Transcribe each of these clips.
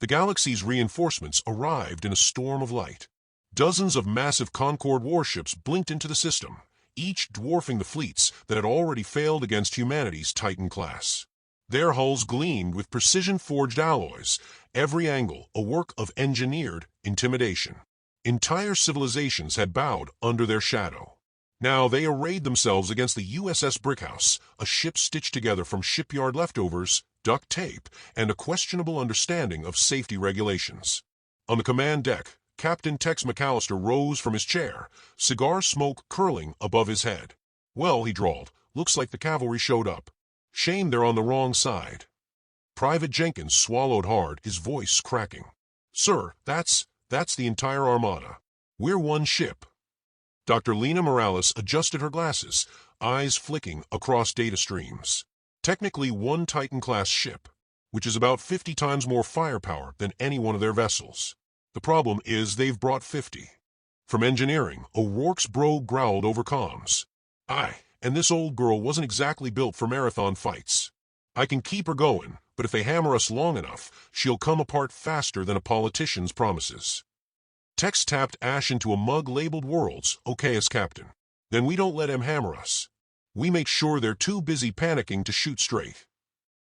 The galaxy's reinforcements arrived in a storm of light. Dozens of massive Concord warships blinked into the system, each dwarfing the fleets that had already failed against humanity's Titan class. Their hulls gleamed with precision-forged alloys, every angle a work of engineered intimidation. Entire civilizations had bowed under their shadow. Now they arrayed themselves against the USS Brickhouse, a ship stitched together from shipyard leftovers, duct tape, and a questionable understanding of safety regulations. On the command deck, Captain Tex McAllister rose from his chair, cigar smoke curling above his head. "Well," he drawled, "looks like the cavalry showed up. Shame they're on the wrong side." Private Jenkins swallowed hard, his voice cracking. "Sir, that's the entire armada. We're one ship." Dr. Lena Morales adjusted her glasses, eyes flicking across data streams. Technically one Titan-class ship, which is about 50 times more firepower than any one of their vessels. The problem is they've brought 50. From engineering, O'Rourke's bro growled over comms. "Aye, and this old girl wasn't exactly built for marathon fights. I can keep her going, but if they hammer us long enough, she'll come apart faster than a politician's promises." Tex tapped ash into a mug labeled Worlds, "Okay as captain. Then we don't let 'em hammer us. We make sure they're too busy panicking to shoot straight."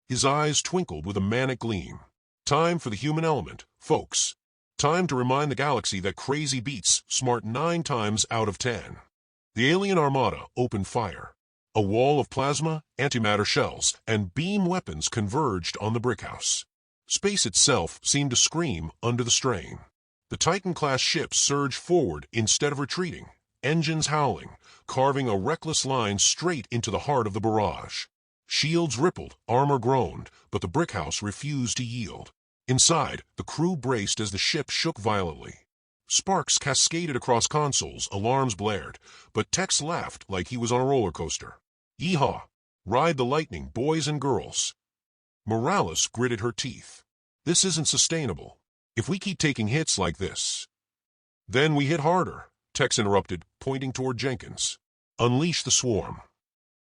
His eyes twinkled with a manic gleam. "Time for the human element, folks. Time to remind the galaxy that crazy beats smart 9 times out of 10. The alien armada opened fire. A wall of plasma, antimatter shells, and beam weapons converged on the Brickhouse. Space itself seemed to scream under the strain. The Titan-class ships surged forward instead of retreating, engines howling, carving a reckless line straight into the heart of the barrage. Shields rippled, armor groaned, but the Brickhouse refused to yield. Inside, the crew braced as the ship shook violently. Sparks cascaded across consoles, alarms blared, but Tex laughed like he was on a roller coaster. "Yeehaw! Ride the lightning, boys and girls." Morales gritted her teeth. "This isn't sustainable. If we keep taking hits like this—" "Then we hit harder," Tex interrupted, pointing toward Jenkins. "Unleash the swarm."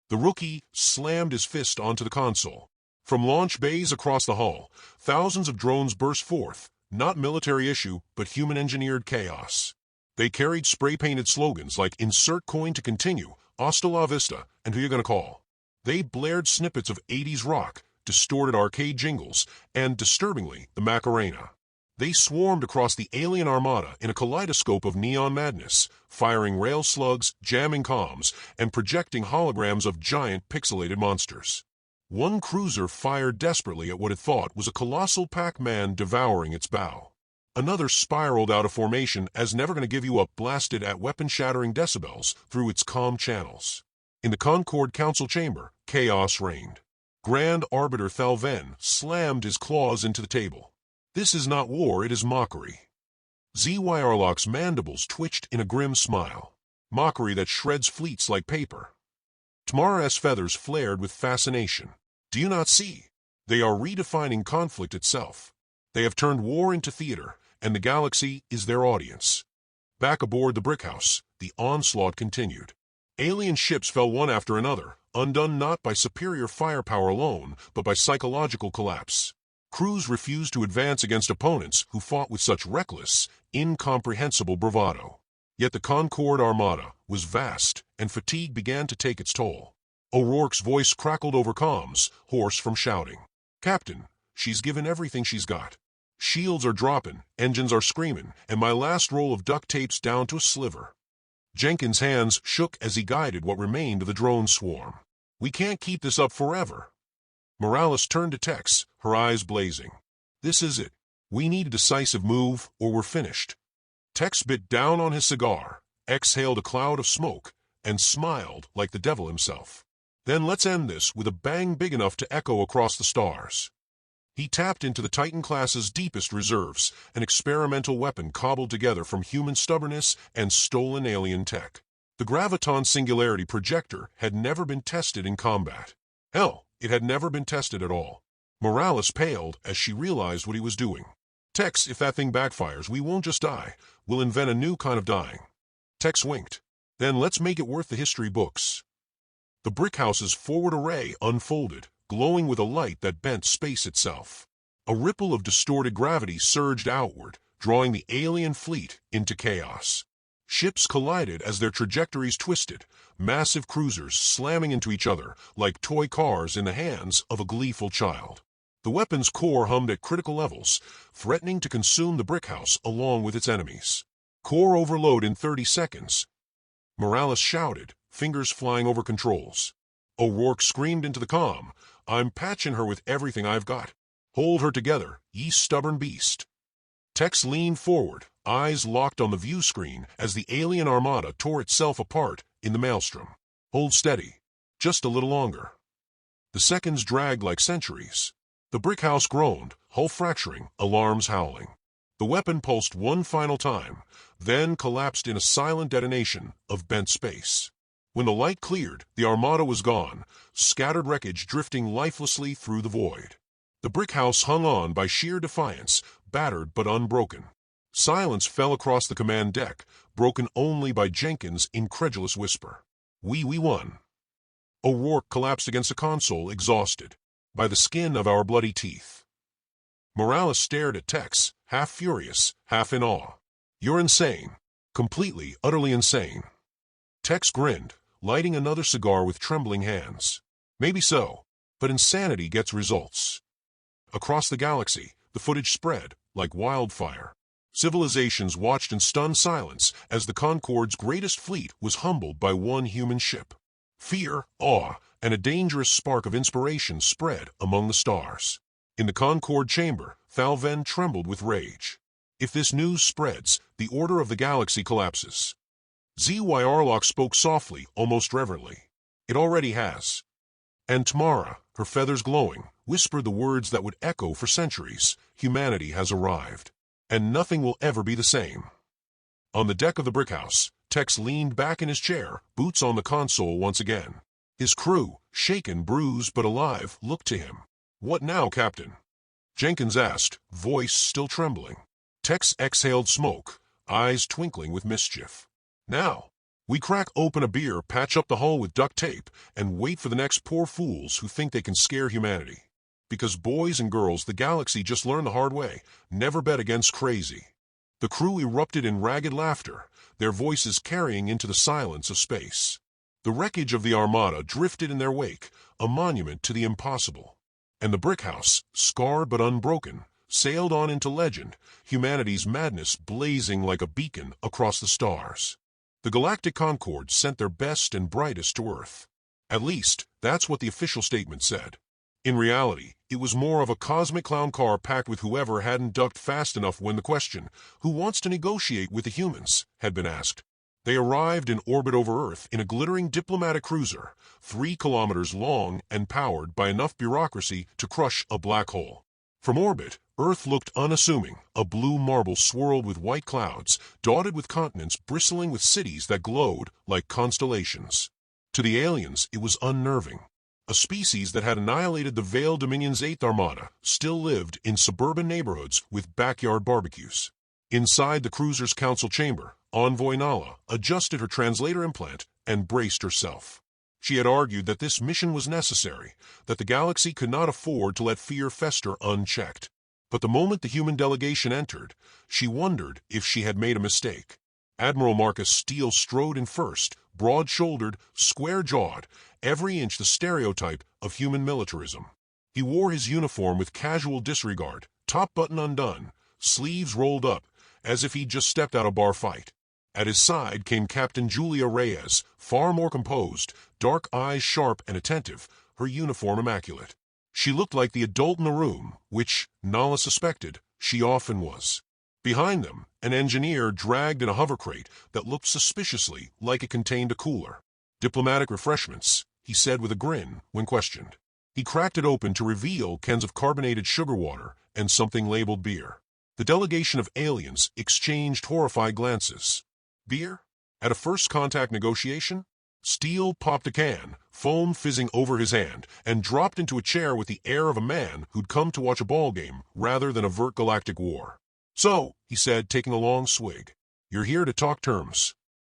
The rookie slammed his fist onto the console. From launch bays across the hull, thousands of drones burst forth, not military issue, but human-engineered chaos. They carried spray-painted slogans like "Insert coin to continue," "Hasta la vista," and "Who you gonna call?" They blared snippets of 80s rock, distorted arcade jingles, and, disturbingly, the Macarena. They swarmed across the alien armada in a kaleidoscope of neon madness, firing rail slugs, jamming comms, and projecting holograms of giant pixelated monsters. One cruiser fired desperately at what it thought was a colossal Pac-Man devouring its bow. Another spiraled out of formation as Never Gonna Give You Up blasted at weapon-shattering decibels through its comm channels. In the Concord Council chamber, chaos reigned. Grand Arbiter Thalven slammed his claws into the table. "This is not war, it is mockery." ZYRLOCK's mandibles twitched in a grim smile. Mockery that shreds fleets like paper. Tamara's feathers flared with fascination. "Do you not see? They are redefining conflict itself. They have turned war into theater, and the galaxy is their audience." Back aboard the Brickhouse, the onslaught continued. Alien ships fell one after another, undone not by superior firepower alone, but by psychological collapse. Crews refused to advance against opponents who fought with such reckless, incomprehensible bravado. Yet the Concord Armada was vast, and fatigue began to take its toll. O'Rourke's voice crackled over comms, hoarse from shouting. "Captain, she's given everything she's got. Shields are dropping, engines are screaming, and my last roll of duct tape's down to a sliver." Jenkins' hands shook as he guided what remained of the drone swarm. "We can't keep this up forever." Morales turned to Tex, her eyes blazing. "This is it. We need a decisive move, or we're finished." Tex bit down on his cigar, exhaled a cloud of smoke, and smiled like the devil himself. "Then let's end this with a bang big enough to echo across the stars." He tapped into the Titan-class's deepest reserves, an experimental weapon cobbled together from human stubbornness and stolen alien tech. The Graviton Singularity Projector had never been tested in combat. Hell, it had never been tested at all. Morales paled as she realized what he was doing. "Tex, if that thing backfires, we won't just die. We'll invent a new kind of dying." Tex winked. "Then let's make it worth the history books." The Brickhouse's forward array unfolded, glowing with a light that bent space itself. A ripple of distorted gravity surged outward, drawing the alien fleet into chaos. Ships collided as their trajectories twisted, massive cruisers slamming into each other like toy cars in the hands of a gleeful child. The weapon's core hummed at critical levels, threatening to consume the brick house along with its enemies. Core overload in 30 seconds. Morales shouted, fingers flying over controls. O'Rourke screamed into the comm, I'm patching her with everything I've got. Hold her together, ye stubborn beast. Tex leaned forward, eyes locked on the view screen as the alien armada tore itself apart in the maelstrom. Hold steady. Just a little longer. The seconds dragged like centuries. The brick house groaned, hull fracturing, alarms howling. The weapon pulsed one final time, then collapsed in a silent detonation of bent space. When the light cleared, the armada was gone, scattered wreckage drifting lifelessly through the void. The brick house hung on by sheer defiance, battered but unbroken. Silence fell across the command deck, broken only by Jenkins' incredulous whisper. We won. O'Rourke collapsed against the console, exhausted. By the skin of our bloody teeth. Morales stared at Tex, half furious, half in awe. You're insane. Completely, utterly insane. Tex grinned, lighting another cigar with trembling hands. Maybe so, but insanity gets results. Across the galaxy, the footage spread like wildfire. Civilizations watched in stunned silence as the Concorde's greatest fleet was humbled by one human ship. Fear, awe, and a dangerous spark of inspiration spread among the stars. In the Concorde chamber, Thalven trembled with rage. If this news spreads, the order of the galaxy collapses. Z.Y. Arlock spoke softly, almost reverently. It already has. And Tamara, her feathers glowing, whispered the words that would echo for centuries. Humanity has arrived. And nothing will ever be the same. On the deck of the brick house, Tex leaned back in his chair, boots on the console once again. His crew, shaken, bruised, but alive, looked to him. What now, Captain? Jenkins asked, voice still trembling. Tex exhaled smoke, eyes twinkling with mischief. Now, we crack open a beer, patch up the hull with duct tape, and wait for the next poor fools who think they can scare humanity. Because boys and girls, the galaxy just learned the hard way. Never bet against crazy. The crew erupted in ragged laughter, their voices carrying into the silence of space. The wreckage of the armada drifted in their wake, a monument to the impossible. And the brick house, scarred but unbroken, sailed on into legend, humanity's madness blazing like a beacon across the stars. The galactic Concorde sent their best and brightest to Earth. At least, that's what the official statement said. In reality, it was more of a cosmic clown car packed with whoever hadn't ducked fast enough when the question, who wants to negotiate with the humans, had been asked. They arrived in orbit over Earth in a glittering diplomatic cruiser, 3 kilometers long and powered by enough bureaucracy to crush a black hole. From orbit, Earth looked unassuming, a blue marble swirled with white clouds, dotted with continents bristling with cities that glowed like constellations. To the aliens, it was unnerving. A species that had annihilated the Veil Dominion's 8th Armada still lived in suburban neighborhoods with backyard barbecues. Inside the cruiser's council chamber, Envoy Nala adjusted her translator implant and braced herself. She had argued that this mission was necessary, that the galaxy could not afford to let fear fester unchecked. But the moment the human delegation entered, she wondered if she had made a mistake. Admiral Marcus Steele strode in first, broad-shouldered, square-jawed, every inch the stereotype of human militarism. He wore his uniform with casual disregard, top button undone, sleeves rolled up, as if he'd just stepped out of a bar fight. At his side came Captain Julia Reyes, far more composed, dark eyes sharp and attentive, her uniform immaculate. She looked like the adult in the room, which, Nala suspected, she often was. Behind them, an engineer dragged in a hover crate that looked suspiciously like it contained a cooler. Diplomatic refreshments, he said with a grin when questioned. He cracked it open to reveal cans of carbonated sugar water and something labeled beer. The delegation of aliens exchanged horrified glances. Beer? At a first contact negotiation? Steele popped a can, foam fizzing over his hand, and dropped into a chair with the air of a man who'd come to watch a ball game rather than avert galactic war. So, he said, taking a long swig, you're here to talk terms.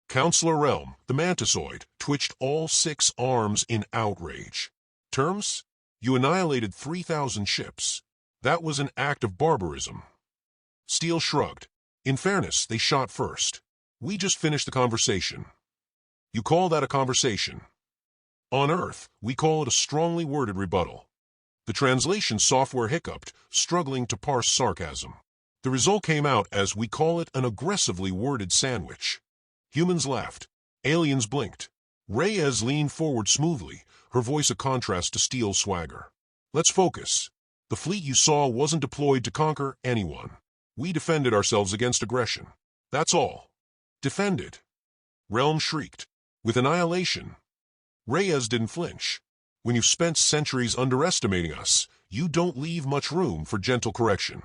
Counselor Realm, the mantisoid, twitched all 6 arms in outrage. Terms? You annihilated 3,000 ships. That was an act of barbarism. Steele shrugged. In fairness, they shot first. We just finished the conversation. You call that a conversation? On Earth, we call it a strongly worded rebuttal. The translation software hiccuped, struggling to parse sarcasm. The result came out as we call it an aggressively worded sandwich. Humans laughed. Aliens blinked. Reyes leaned forward smoothly, her voice a contrast to Steele's swagger. Let's focus. The fleet you saw wasn't deployed to conquer anyone. We defended ourselves against aggression. That's all. Defended. Realm shrieked. With annihilation. Reyes didn't flinch. When you've spent centuries underestimating us, you don't leave much room for gentle correction.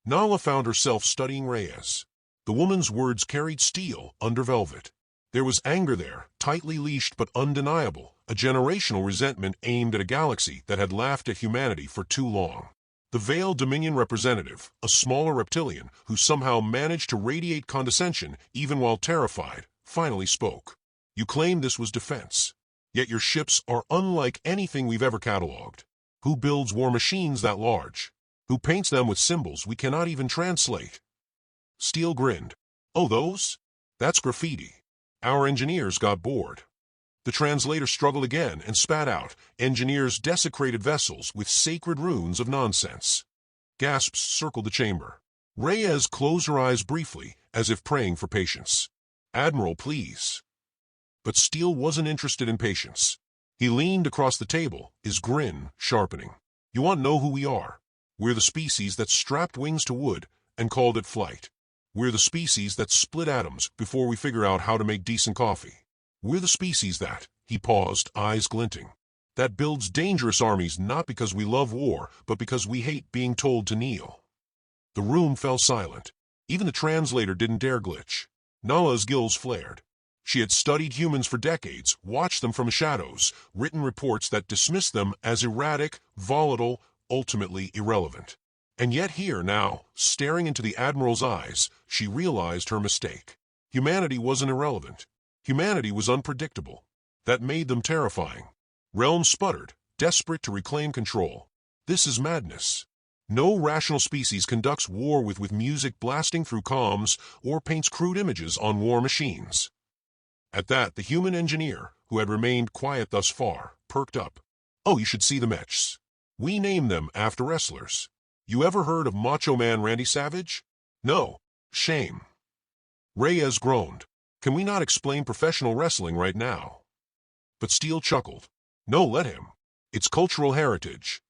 Nala found herself studying Reyes. The woman's words carried steel under velvet. There was anger there, tightly leashed but undeniable, a generational resentment aimed at a galaxy that had laughed at humanity for too long. The veiled Dominion representative, a smaller reptilian who somehow managed to radiate condescension even while terrified, finally spoke. You claim this was defense. Yet your ships are unlike anything we've ever catalogued. Who builds war machines that large? Who paints them with symbols we cannot even translate? Steele grinned. Oh, those? That's graffiti. Our engineers got bored. The translator struggled again and spat out, engineers desecrated vessels with sacred runes of nonsense. Gasps circled the chamber. Reyes closed her eyes briefly, as if praying for patience. Admiral, please. But Steele wasn't interested in patience. He leaned across the table, his grin sharpening. You want to know who we are? We're the species that strapped wings to wood and called it flight. We're the species that split atoms before we figure out how to make decent coffee. We're the species that, he paused, eyes glinting, that builds dangerous armies not because we love war, but because we hate being told to kneel. The room fell silent. Even the translator didn't dare glitch. Nala's gills flared. She had studied humans for decades, watched them from the shadows, written reports that dismissed them as erratic, volatile, ultimately irrelevant. And yet here now, staring into the Admiral's eyes, she realized her mistake. Humanity wasn't irrelevant. Humanity was unpredictable. That made them terrifying. Realm sputtered, desperate to reclaim control. This is madness. No rational species conducts war with music blasting through comms or paints crude images on war machines. At that, the human engineer, who had remained quiet thus far, perked up. Oh, you should see the mechs. We name them after wrestlers. You ever heard of Macho Man Randy Savage? No. Shame. Reyes groaned. Can we not explain professional wrestling right now? But Steele chuckled. No, let him. It's cultural heritage.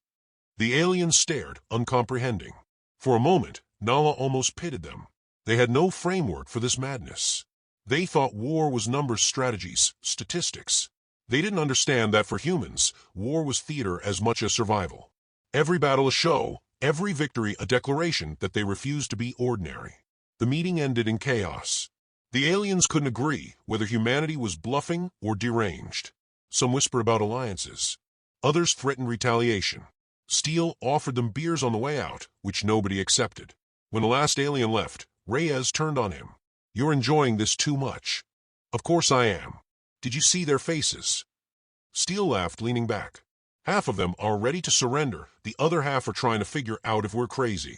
The aliens stared, uncomprehending. For a moment, Nala almost pitied them. They had no framework for this madness. They thought war was numbers, strategies, statistics. They didn't understand that for humans, war was theater as much as survival. Every battle a show, every victory a declaration that they refused to be ordinary. The meeting ended in chaos. The aliens couldn't agree whether humanity was bluffing or deranged. Some whispered about alliances. Others threatened retaliation. Steele offered them beers on the way out, which nobody accepted. When the last alien left, Reyes turned on him. You're enjoying this too much. Of course I am. Did you see their faces? Steele laughed, leaning back. Half of them are ready to surrender, the other half are trying to figure out if we're crazy.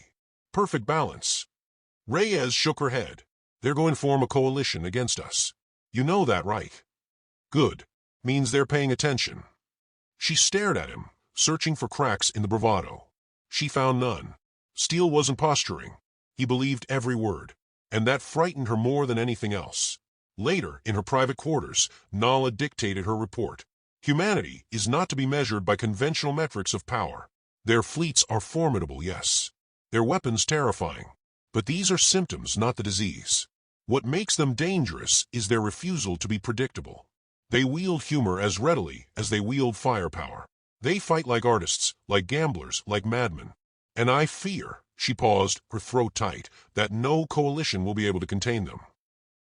Perfect balance. Reyes shook her head. They're going to form a coalition against us. You know that, right? Good. Means they're paying attention. She stared at him, searching for cracks in the bravado. She found none. Steele wasn't posturing. He believed every word, and that frightened her more than anything else. Later, in her private quarters, Nala dictated her report. Humanity is not to be measured by conventional metrics of power. Their fleets are formidable, yes. Their weapons terrifying. But these are symptoms, not the disease. What makes them dangerous is their refusal to be predictable. They wield humor as readily as they wield firepower. They fight like artists, like gamblers, like madmen. And I fear, she paused, her throat tight, that no coalition will be able to contain them.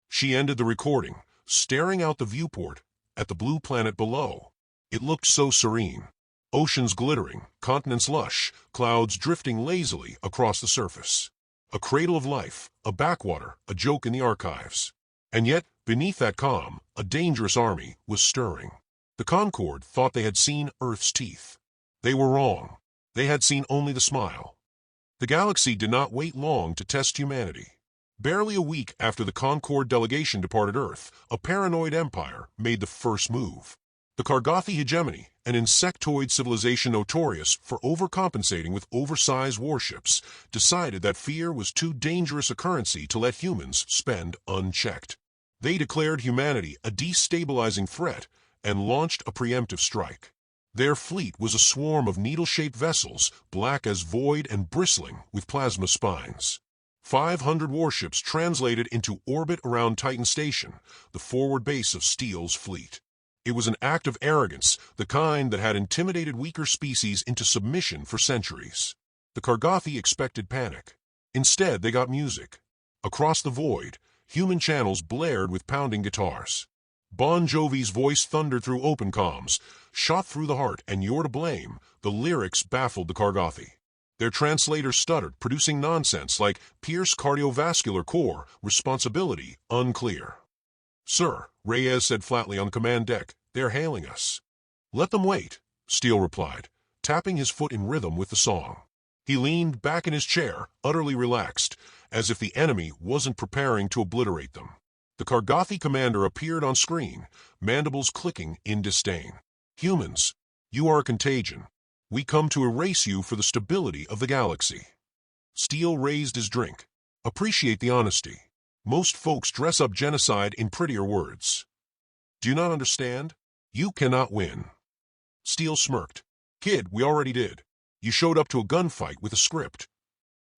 She ended the recording, staring out the viewport at the blue planet below. It looked so serene. Oceans glittering, continents lush, clouds drifting lazily across the surface. A cradle of life, a backwater, a joke in the archives. And yet, beneath that calm, a dangerous army was stirring. The Concorde thought they had seen Earth's teeth. They were wrong. They had seen only the smile. The galaxy did not wait long to test humanity. Barely a week after the Concord delegation departed Earth, a paranoid empire made the first move. The Kargathi hegemony, an insectoid civilization notorious for overcompensating with oversized warships, decided that fear was too dangerous a currency to let humans spend unchecked. They declared humanity a destabilizing threat and launched a preemptive strike. Their fleet was a swarm of needle-shaped vessels, black as void and bristling with plasma spines. 500 warships translated into orbit around Titan Station, the forward base of Steele's fleet. It was an act of arrogance, the kind that had intimidated weaker species into submission for centuries. The Kargathi expected panic. Instead, they got music. Across the void, human channels blared with pounding guitars. Bon Jovi's voice thundered through open comms, shot through the heart, and "You're to blame." The lyrics baffled the Kargathi. Their translators stuttered, producing nonsense like "Pierce cardiovascular core, responsibility unclear." "Sir," Reyes said flatly on the command deck, "they're hailing us." "Let them wait," Steele replied, tapping his foot in rhythm with the song. He leaned back in his chair, utterly relaxed, as if the enemy wasn't preparing to obliterate them. The Kargathi commander appeared on screen, mandibles clicking in disdain. "Humans, you are a contagion. We come to erase you for the stability of the galaxy." Steele raised his drink. "Appreciate the honesty. Most folks dress up genocide in prettier words. Do you not understand? You cannot win." Steele smirked. "Kid, we already did. You showed up to a gunfight with a script."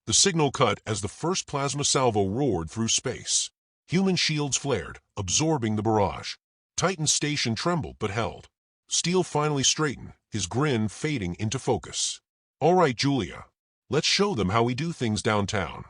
The signal cut as the first plasma salvo roared through space. Human shields flared, absorbing the barrage. Titan Station trembled but held. Steele finally straightened, his grin fading into focus. "All right, Julia. Let's show them how we do things downtown."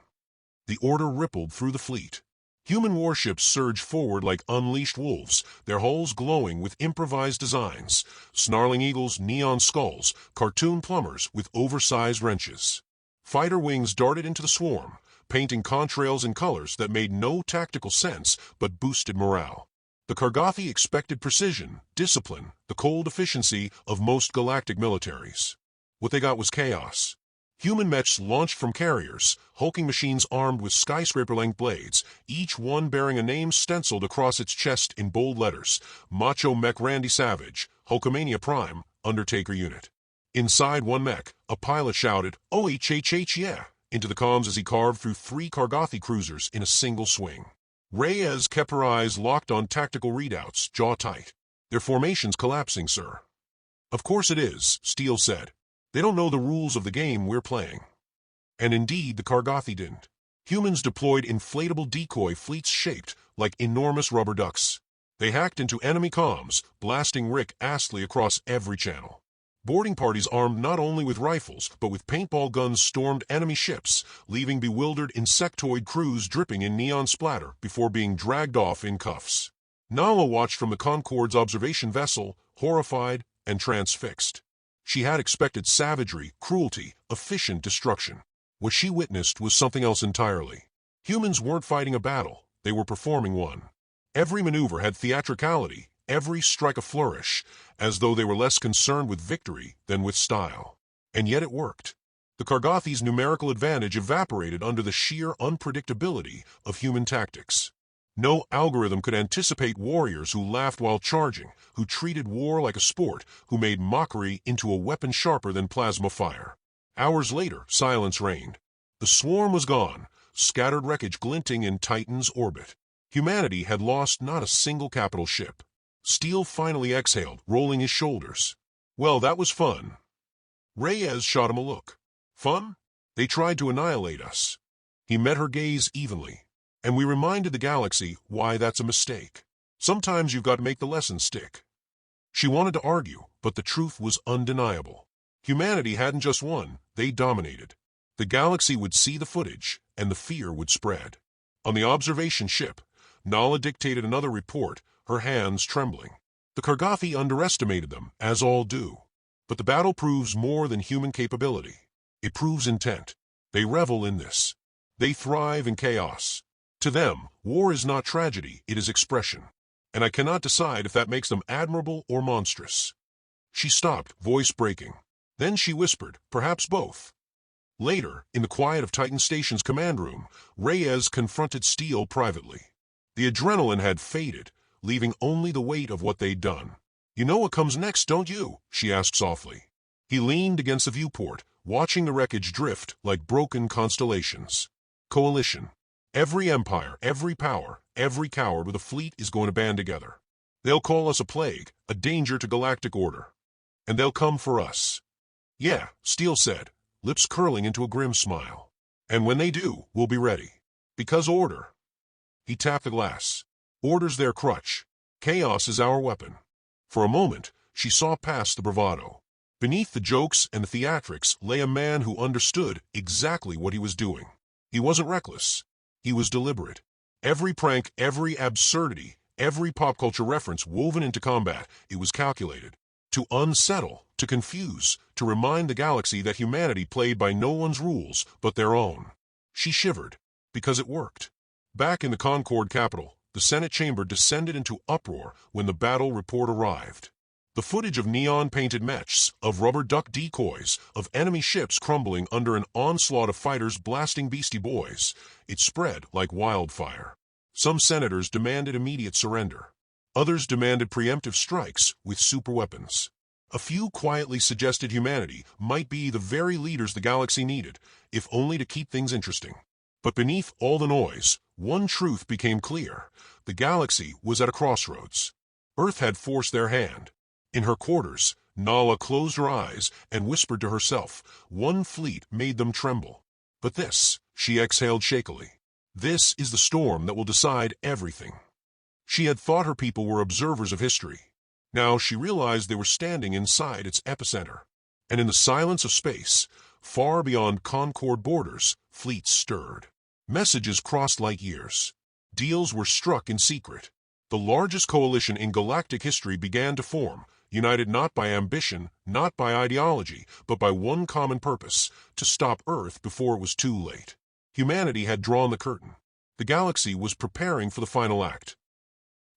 The order rippled through the fleet. Human warships surged forward like unleashed wolves, their hulls glowing with improvised designs, snarling eagles, neon skulls, cartoon plumbers with oversized wrenches. Fighter wings darted into the swarm, painting contrails in colors that made no tactical sense but boosted morale. The Kargathi expected precision, discipline, the cold efficiency of most galactic militaries. What they got was chaos. Human mechs launched from carriers, hulking machines armed with skyscraper-length blades, each one bearing a name stenciled across its chest in bold letters: Macho Mech Randy Savage, Hulkamania Prime, Undertaker Unit. Inside one mech, a pilot shouted, "OHHH yeah," into the comms as he carved through 3 Kargathi cruisers in a single swing. Reyes kept her eyes locked on tactical readouts, jaw tight. "Their formation's collapsing, sir." "Of course it is," Steele said. "They don't know the rules of the game we're playing." And indeed, the Kargathi didn't. Humans deployed inflatable decoy fleets shaped like enormous rubber ducks. They hacked into enemy comms, blasting Rick Astley across every channel. Boarding parties armed not only with rifles, but with paintball guns stormed enemy ships, leaving bewildered insectoid crews dripping in neon splatter before being dragged off in cuffs. Nala watched from the Concord's observation vessel, horrified and transfixed. She had expected savagery, cruelty, efficient destruction. What she witnessed was something else entirely. Humans weren't fighting a battle, they were performing one. Every maneuver had theatricality, every strike a flourish, as though they were less concerned with victory than with style. And yet it worked. The Kargathi's numerical advantage evaporated under the sheer unpredictability of human tactics. No algorithm could anticipate warriors who laughed while charging, who treated war like a sport, who made mockery into a weapon sharper than plasma fire. Hours later, silence reigned. The swarm was gone, scattered wreckage glinting in Titan's orbit. Humanity had lost not a single capital ship. Steele finally exhaled, rolling his shoulders. "Well, that was fun." Reyes shot him a look. "Fun? They tried to annihilate us." He met her gaze evenly. "And we reminded the galaxy why that's a mistake. Sometimes you've got to make the lesson stick." She wanted to argue, but the truth was undeniable. Humanity hadn't just won, they dominated. The galaxy would see the footage, and the fear would spread. On the observation ship, Nala dictated another report, her hands trembling. The Kargathi underestimated them, as all do. But the battle proves more than human capability. It proves intent. They revel in this. They thrive in chaos. To them, war is not tragedy, it is expression. And I cannot decide if that makes them admirable or monstrous. She stopped, voice breaking. Then she whispered, "Perhaps both." Later, in the quiet of Titan Station's command room, Reyes confronted Steele privately. The adrenaline had faded, leaving only the weight of what they'd done. "You know what comes next, don't you?" she asked softly. He leaned against the viewport, watching the wreckage drift like broken constellations. Coalition. Every empire, every power, every coward with a fleet is going to band together. They'll call us a plague, a danger to galactic order. And they'll come for us. "Yeah," Steele said, lips curling into a grim smile. "And when they do, we'll be ready. Because order." He tapped the glass. "Order's their crutch. Chaos is our weapon." For a moment, she saw past the bravado. Beneath the jokes and the theatrics lay a man who understood exactly what he was doing. He wasn't reckless. He was deliberate. Every prank, every absurdity, every pop culture reference woven into combat, it was calculated. To unsettle, to confuse, to remind the galaxy that humanity played by no one's rules but their own. She shivered, because it worked. Back in the Concord capital, the Senate chamber descended into uproar when the battle report arrived. The footage of neon-painted mechs, of rubber duck decoys, of enemy ships crumbling under an onslaught of fighters blasting Beastie Boys, it spread like wildfire. Some senators demanded immediate surrender. Others demanded preemptive strikes with superweapons. A few quietly suggested humanity might be the very leaders the galaxy needed, if only to keep things interesting. But beneath all the noise, one truth became clear. The galaxy was at a crossroads. Earth had forced their hand. In her quarters, Nala closed her eyes and whispered to herself. One fleet made them tremble. "But this," she exhaled shakily, "this is the storm that will decide everything." She had thought her people were observers of history. Now she realized they were standing inside its epicenter. And in the silence of space, far beyond Concord borders, fleets stirred. Messages crossed light years. Deals were struck in secret. The largest coalition in galactic history began to form, united not by ambition, not by ideology, but by one common purpose: to stop Earth before it was too late. Humanity had drawn the curtain. The galaxy was preparing for the final act.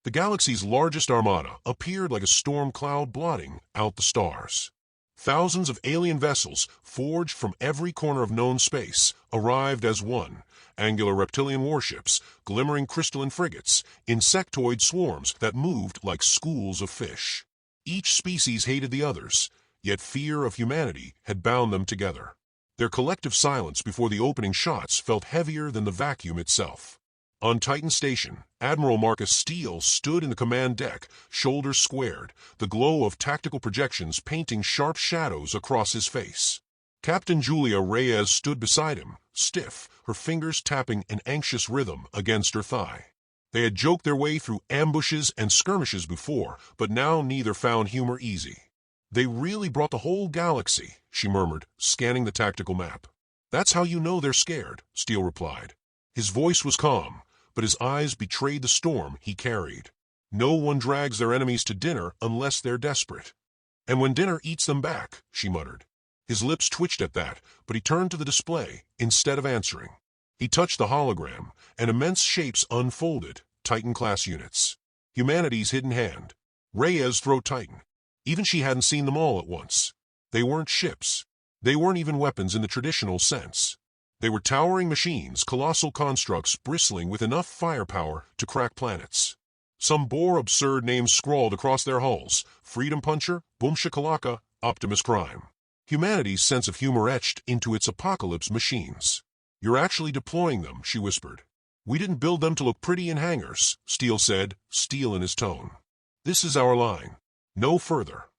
The galaxy's largest armada appeared like a storm cloud blotting out the stars. Thousands of alien vessels, forged from every corner of known space, arrived as one: angular reptilian warships, glimmering crystalline frigates, insectoid swarms that moved like schools of fish. Each species hated the others, yet fear of humanity had bound them together. Their collective silence before the opening shots felt heavier than the vacuum itself. On Titan Station, Admiral Marcus Steele stood in the command deck, shoulders squared, the glow of tactical projections painting sharp shadows across his face. Captain Julia Reyes stood beside him, stiff, her fingers tapping an anxious rhythm against her thigh. They had joked their way through ambushes and skirmishes before, but now neither found humor easy. "They really brought the whole galaxy," she murmured, scanning the tactical map. "That's how you know they're scared," Steele replied. His voice was calm, but his eyes betrayed the storm he carried. "No one drags their enemies to dinner unless they're desperate." "And when dinner eats them back," she muttered. His lips twitched at that, but he turned to the display instead of answering. He touched the hologram, and immense shapes unfolded, Titan-class units. Humanity's hidden hand. Reyes throw Titan. Even she hadn't seen them all at once. They weren't ships. They weren't even weapons in the traditional sense. They were towering machines, colossal constructs bristling with enough firepower to crack planets. Some bore absurd names scrawled across their hulls: Freedom Puncher, Boom Shakalaka, Optimus Prime. Humanity's sense of humor etched into its apocalypse machines. "You're actually deploying them," she whispered. "We didn't build them to look pretty in hangars," Steele said, steel in his tone. "This is our line. No further."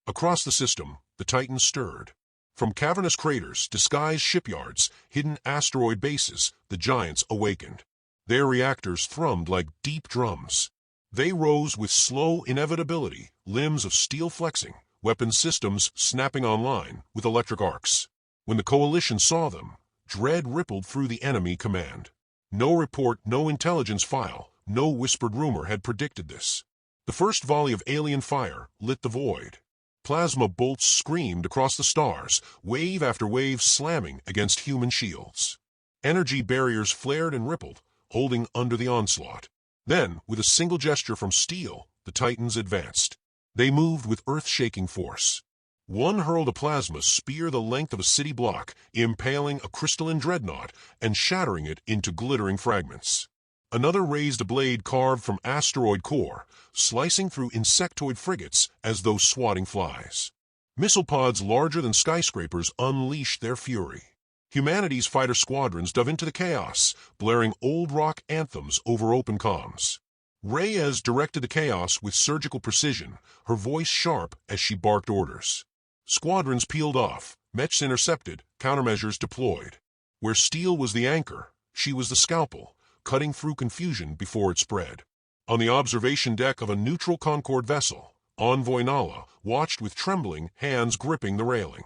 Across the system, the Titans stirred. From cavernous craters, disguised shipyards, hidden asteroid bases, the giants awakened. Their reactors thrummed like deep drums. They rose with slow inevitability, limbs of steel flexing, weapon systems snapping online with electric arcs. When the coalition saw them, dread rippled through the enemy command. No report, no intelligence file, no whispered rumor had predicted this. The first volley of alien fire lit the void. Plasma bolts screamed across the stars, wave after wave slamming against human shields. Energy barriers flared and rippled, holding under the onslaught. Then, with a single gesture from Steele, the Titans advanced. They moved with earth-shaking force. One hurled a plasma spear the length of a city block, impaling a crystalline dreadnought and shattering it into glittering fragments. Another raised a blade carved from asteroid core, slicing through insectoid frigates as though swatting flies. Missile pods larger than skyscrapers unleashed their fury. Humanity's fighter squadrons dove into the chaos, blaring old rock anthems over open comms. Reyes directed the chaos with surgical precision, her voice sharp as she barked orders. Squadrons peeled off, mechs intercepted, countermeasures deployed. Where steel was the anchor, she was the scalpel, cutting through confusion before it spread. On the observation deck of a neutral Concord vessel, Envoy Nala watched with trembling hands gripping the railing.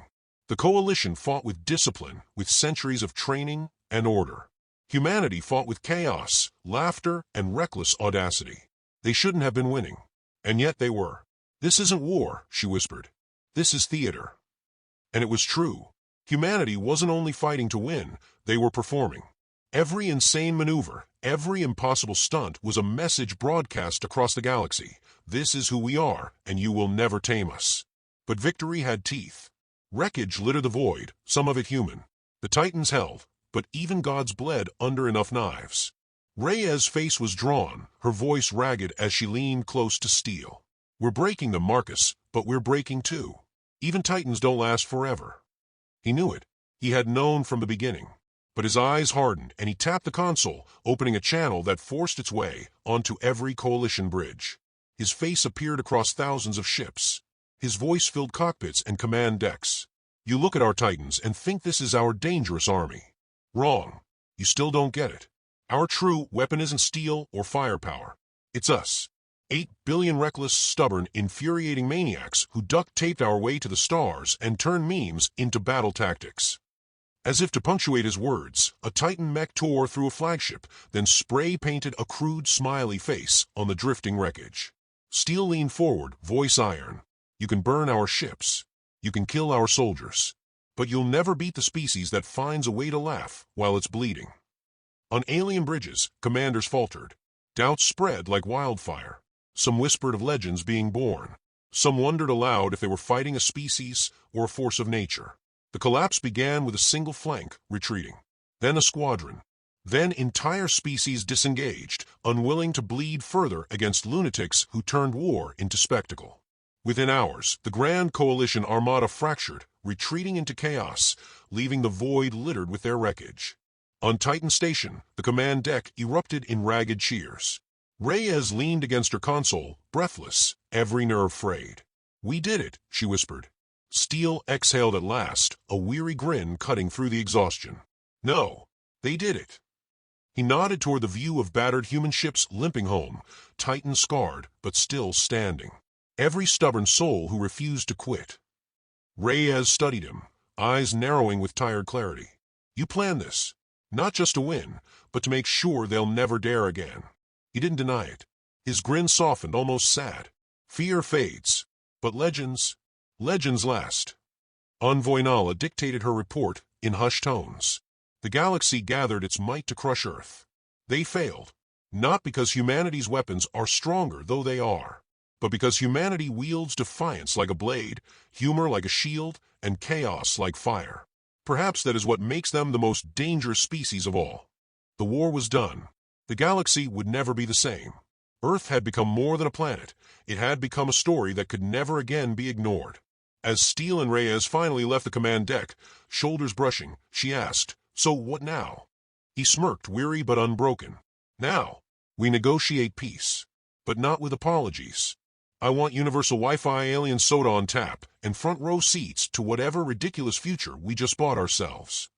The coalition fought with discipline, with centuries of training and order. Humanity fought with chaos, laughter, and reckless audacity. They shouldn't have been winning. And yet they were. "This isn't war," she whispered. "This is theater." And it was true. Humanity wasn't only fighting to win, they were performing. Every insane maneuver, every impossible stunt was a message broadcast across the galaxy. This is who we are, and you will never tame us. But victory had teeth. Wreckage littered the void, some of it human. The Titans held, but even gods bled under enough knives. Reyes' face was drawn, her voice ragged as she leaned close to steel. "We're breaking them, Marcus, but we're breaking too. Even Titans don't last forever." He knew it. He had known from the beginning. But his eyes hardened, and he tapped the console, opening a channel that forced its way onto every coalition bridge. His face appeared across thousands of ships. His voice filled cockpits and command decks. "You look at our Titans and think this is our dangerous army. Wrong. You still don't get it. Our true weapon isn't steel or firepower. It's us. 8 billion reckless, stubborn, infuriating maniacs who duct-taped our way to the stars and turned memes into battle tactics." As if to punctuate his words, a Titan mech tore through a flagship, then spray-painted a crude smiley face on the drifting wreckage. Steel leaned forward, voice iron. "You can burn our ships. You can kill our soldiers. But you'll never beat the species that finds a way to laugh while it's bleeding." On alien bridges, commanders faltered. Doubts spread like wildfire. Some whispered of legends being born. Some wondered aloud if they were fighting a species or a force of nature. The collapse began with a single flank retreating. Then a squadron. Then entire species disengaged, unwilling to bleed further against lunatics who turned war into spectacle. Within hours, the Grand Coalition armada fractured, retreating into chaos, leaving the void littered with their wreckage. On Titan Station, the command deck erupted in ragged cheers. Reyes leaned against her console, breathless, every nerve frayed. "We did it," she whispered. Steel exhaled at last, a weary grin cutting through the exhaustion. "No, they did it." He nodded toward the view of battered human ships limping home, Titan scarred but still standing. Every stubborn soul who refused to quit. Reyes studied him, eyes narrowing with tired clarity. "You planned this, not just to win, but to make sure they'll never dare again." He didn't deny it. His grin softened, almost sad. "Fear fades, but legends last." Envoy Nala dictated her report in hushed tones. The galaxy gathered its might to crush Earth. They failed, not because humanity's weapons are stronger, though they are, but because humanity wields defiance like a blade, humor like a shield, and chaos like fire. Perhaps that is what makes them the most dangerous species of all. The war was done. The galaxy would never be the same. Earth had become more than a planet. It had become a story that could never again be ignored. As Steele and Reyes finally left the command deck, shoulders brushing, she asked, "So what now?" He smirked, weary but unbroken. "Now, we negotiate peace. But not with apologies. I want universal Wi-Fi alien soda on tap and front row seats to whatever ridiculous future we just bought ourselves."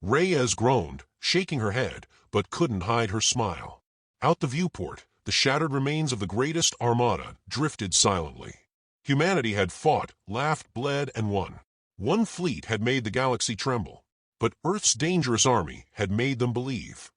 Reyes groaned, shaking her head, but couldn't hide her smile. Out the viewport, the shattered remains of the greatest armada drifted silently. Humanity had fought, laughed, bled, and won. One fleet had made the galaxy tremble, but Earth's dangerous army had made them believe.